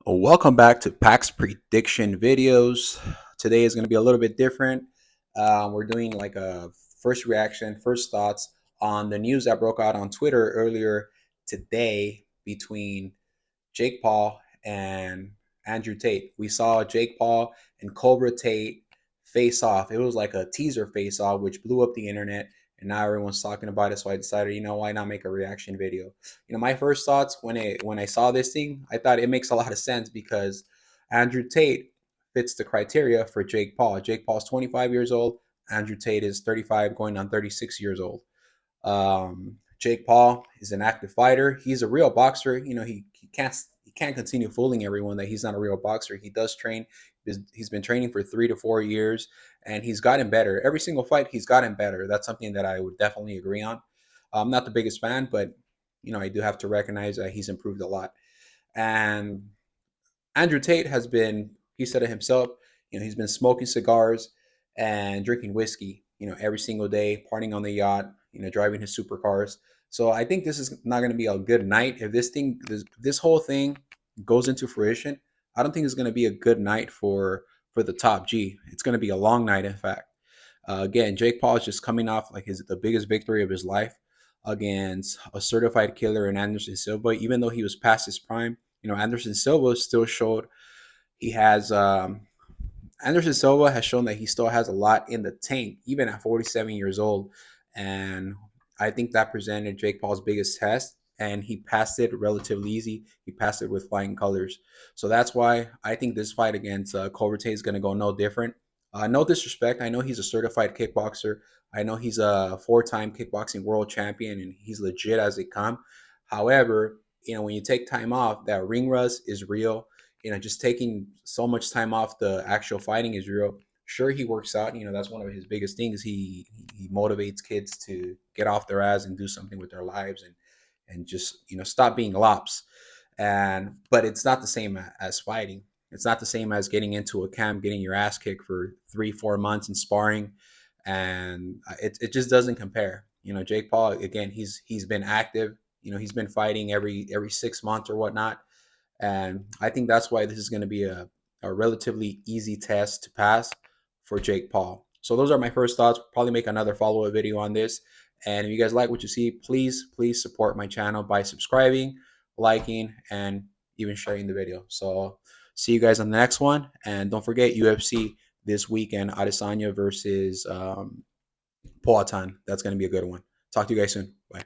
Welcome back to PAX prediction videos. Today is going to be a little bit different. We're doing like a first reaction, first thoughts on the news that broke out on Twitter earlier today between Jake Paul and Andrew Tate. We saw Jake Paul and Cobra Tate face off. It was like a teaser face off, which blew up the internet, and now everyone's talking about it. So I decided, why not make a reaction video? My first thoughts when I saw this thing, I thought it makes a lot of sense because Andrew Tate fits the criteria for Jake Paul. Jake Paul's 25 years old. Andrew Tate is 35, going on 36 years old. Jake Paul is an active fighter. He's a real boxer. He can't continue fooling everyone that he's not a real boxer. He does train. He's been training for 3 to 4 years, and he's gotten better. Every single fight, he's gotten better. That's something that I would definitely agree on. I'm not the biggest fan, but I do have to recognize that he's improved a lot. And Andrew Tate has been, he said it himself, he's been smoking cigars and drinking whiskey, every single day, partying on the yacht, driving his supercars. So I think this is not going to be a good night. If this whole thing goes into fruition, I don't think it's going to be a good night for the top G. It's going to be a long night, in fact. Again, Jake Paul is just coming off like the biggest victory of his life against a certified killer in Anderson Silva. Even though he was past his prime, Anderson Silva still showed he has. Anderson Silva has shown that he still has a lot in the tank, even at 47 years old. And I think that presented Jake Paul's biggest test, and he passed it relatively easy. He passed it with flying colors. So that's why I think this fight against Cobra Tate is going to go no different. No disrespect. I know he's a certified kickboxer. I know he's a four-time kickboxing world champion, and he's legit as they come. However, when you take time off, that ring rust is real. Just taking so much time off the actual fighting is real. Sure, he works out. That's one of his biggest things. He motivates kids to get off their ass and do something with their lives and just stop being lops. But it's not the same as fighting. It's not the same as getting into a camp, getting your ass kicked for 3-4 months and sparring, and it just doesn't compare. Jake Paul, again, he's been active. He's been fighting every 6 months or whatnot, and I think that's why this is going to be a relatively easy test to pass for Jake Paul. So those are my first thoughts. Probably make another follow-up video on this. And if you guys like what you see, please support my channel by subscribing, liking, and even sharing the video. So see you guys on the next one. And don't forget UFC this weekend, Adesanya versus Poatan. That's going to be a good one. Talk to you guys soon. Bye.